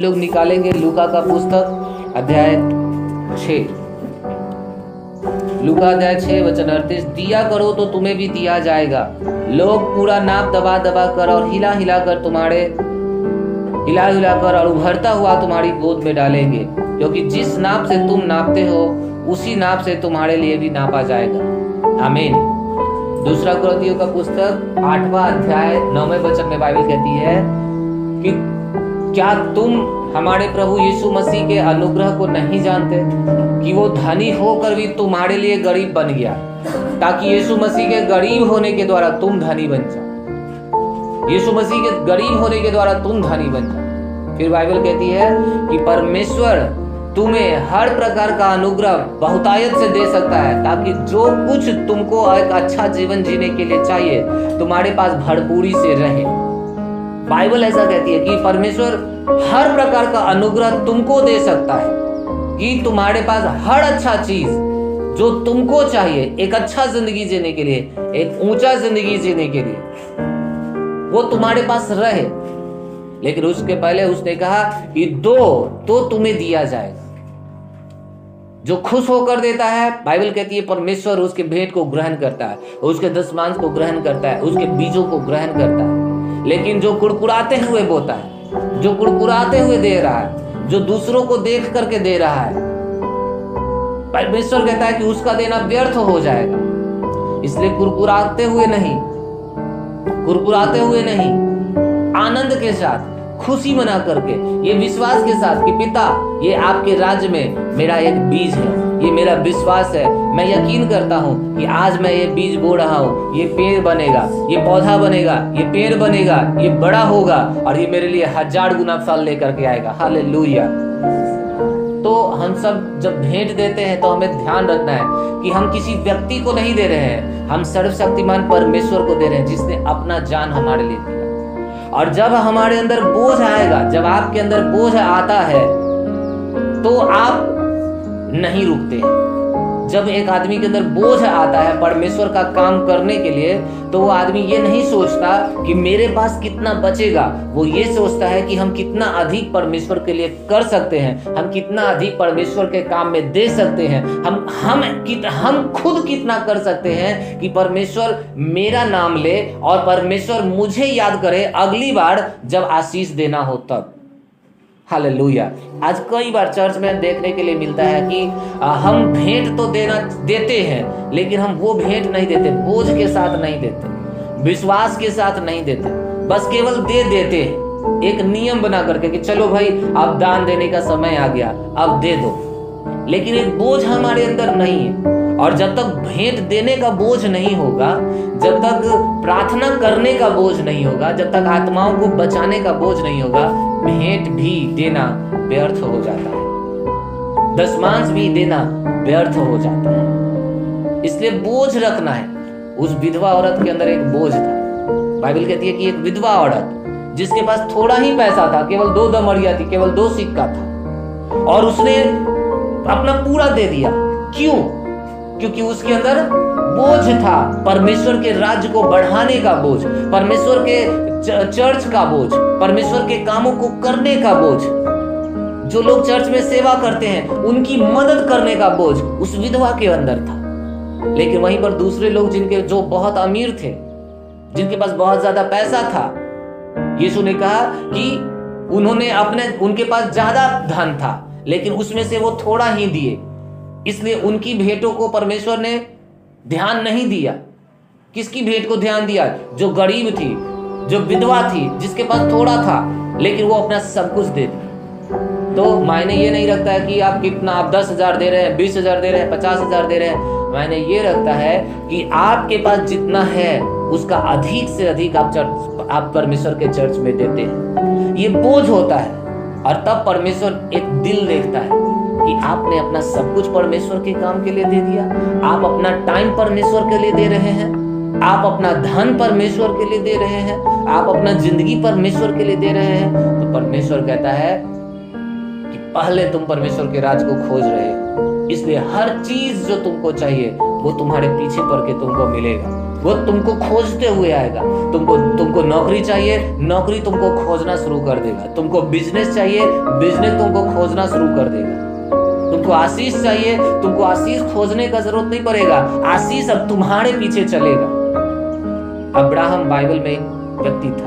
लोग निकालेंगे लूका का पुस्तक अध्याय 6। लूका अध्याय 6 वचन 38। दिया करो तो तुम्हें भी दिया जाएगा, लोग पूरा नाप दबा दबा कर और हिला हिला कर और उभरता हुआ तुम्हारी गोद में डालेंगे, क्योंकि जिस नाप से तुम नापते हो उसी नाप से तुम्हारे लिए भी नापा जाएगा। आमीन। दूसरा कुरिन्थियों का पुस्तक 8वां अध्याय 9वें वचन में बाइबल कहती है कि क्या तुम हमारे प्रभु यीशु मसीह के अनुग्रह को नहीं जानते कि वो धनी होकर भी तुम्हारे लिए गरीब बन गया, ताकि यीशु मसीह के गरीब होने के द्वारा तुम धनी बन जाओ। यीशु मसीह के गरीब होने के द्वारा तुम धनी बन जाओ। फिर बाइबल कहती है कि परमेश्वर तुम्हें हर प्रकार का अनुग्रह बहुतायत से दे सकता है, ताकि जो कुछ तुमको एक अच्छा जीवन जीने के लिए चाहिए तुम्हारे पास भरपूरी से रहे। बाइबल ऐसा कहती है कि परमेश्वर हर प्रकार का अनुग्रह तुमको दे सकता है, कि तुम्हारे पास हर अच्छा चीज जो तुमको चाहिए एक अच्छा जिंदगी जीने के लिए, एक ऊंचा जिंदगी जीने के लिए, वो तुम्हारे पास रहे। लेकिन उसके पहले उसने कहा कि दो तो तुम्हें दिया जाएगा। जो खुश होकर देता है, बाइबल कहती है परमेश्वर उसके भेंट को ग्रहण करता है, उसके दशमांश को ग्रहण करता है, उसके बीजों को ग्रहण करता है। लेकिन जो कुड़कुड़ाते हुए बोता है, जो कुड़कुड़ाते हुए दे रहा है, जो दूसरों को देख करके दे रहा है, परमेश्वर कहता है कि उसका देना व्यर्थ हो जाएगा। इसलिए कुड़कुड़ाते हुए नहीं, आनंद के साथ, खुशी मना करके, ये विश्वास के साथ कि पिता ये आपके राज्य में मेरा एक बीज है, ये मेरा विश्वास है, मैं यकीन करता हूँ कि आज मैं ये बीज बो रहा हूँ, ये पेड़ बनेगा, ये पौधा बनेगा, ये पेड़ बनेगा, ये बड़ा होगा और ये मेरे लिए 1000 गुना फल लेकर के आएगा। हालेलुया। तो हम सब जब भेंट देते हैं तो हमें ध्यान रखना है कि हम किसी व्यक्ति को नहीं दे रहे हैं, हम सर्वशक्तिमान परमेश्वर को दे रहे हैं, जिसने अपना जान हमारे लिए दिया। और जब हमारे अंदर बोझ आएगा, जब आपके अंदर बोझ आता है तो आप नहीं रुकते हैं। जब एक आदमी के अंदर बोझ आता है परमेश्वर का काम करने के लिए, तो वो आदमी ये नहीं सोचता कि मेरे पास कितना बचेगा, वो ये सोचता है कि हम कितना अधिक परमेश्वर के लिए कर सकते हैं, हम कितना अधिक परमेश्वर के काम में दे सकते हैं, हम खुद कितना कर सकते हैं कि परमेश्वर मेरा नाम ले और परमेश्वर मुझे याद करे अगली बार जब आशीष देना हो तब। हालेलुया। आज कई बार चर्च में देखने के लिए मिलता है कि हम भेंट तो देते हैं, लेकिन हम वो भेंट नहीं देते, बोझ के साथ नहीं देते, विश्वास के साथ नहीं देते, बस केवल दे देते हैं एक नियम बना करके कि चलो भाई अब दान देने का समय आ गया, अब दे दो। लेकिन एक बोझ हमारे अंदर नहीं है। और जब तक भेंट देने का बोझ नहीं होगा, जब तक प्रार्थना करने का बोझ नहीं होगा, जब तक आत्माओं को बचाने का बोझ नहीं होगा, भेंट भी देना व्यर्थ हो जाता है, दशमांश भी देना व्यर्थ हो जाता है। इसलिए बोझ रखना है। उस विधवा औरत के अंदर एक बोझ था। बाइबल कहती है कि एक विधवा औरत जिसके पास थोड़ा ही पैसा था, केवल 2 दमड़िया थी, केवल 2 सिक्का था, और उसने अपना पूरा दे दिया। क्यों? क्योंकि उसके अंदर बोझ था, परमेश्वर के राज्य को बढ़ाने का बोझ, परमेश्वर के चर्च का बोझ, परमेश्वर के कामों को करने का बोझ, जो लोग चर्च में सेवा करते हैं उनकी मदद करने का बोझ उस विधवा के अंदर था। लेकिन वहीं पर दूसरे लोग जो बहुत अमीर थे, जिनके पास बहुत ज्यादा पैसा था, यीशु ने कहा कि उनके पास ज्यादा धन था, लेकिन उसमें से वो थोड़ा ही दिए, इसलिए उनकी भेंटों को परमेश्वर ने ध्यान नहीं दिया। किसकी भेंट को ध्यान दिया? जो गरीब थी, जो विधवा थी, जिसके पास थोड़ा था, लेकिन वो अपना सब कुछ दे दी। तो मायने ये नहीं रखता है कि आप 10,000 दे रहे हैं, 20,000 दे रहे हैं, 50,000 दे रहे हैं। मायने ये रखता है कि आपके पास जितना है उसका अधिक से अधिक आप परमेश्वर के चर्च में देते हैं। ये बोझ होता है। और तब परमेश्वर एक दिल देखता है कि आपने अपना सब कुछ परमेश्वर के काम के लिए दे दिया, आप अपना टाइम परमेश्वर के लिए दे रहे हैं, आप अपना धन परमेश्वर के लिए दे रहे हैं, आप अपना जिंदगी परमेश्वर के लिए दे रहे हैं। तो परमेश्वर कहता है कि पहले तुम परमेश्वर के राज को खोज रहे हो, इसलिए हर चीज जो तुमको चाहिए वो तुम्हारे पीछे पड़ के तुमको मिलेगा। वो तुमको खोजते हुए आएगा। तुमको नौकरी चाहिए, नौकरी तुमको खोजना शुरू कर देगा। तुमको बिजनेस चाहिए, बिजनेस तुमको खोजना शुरू कर देगा। तुमको आशीष चाहिए, तुमको आशीष खोजने का जरूरत नहीं पड़ेगा, आशीष अब तुम्हारे पीछे चलेगा। अब्राहम बाइबल में एक व्यक्ति था,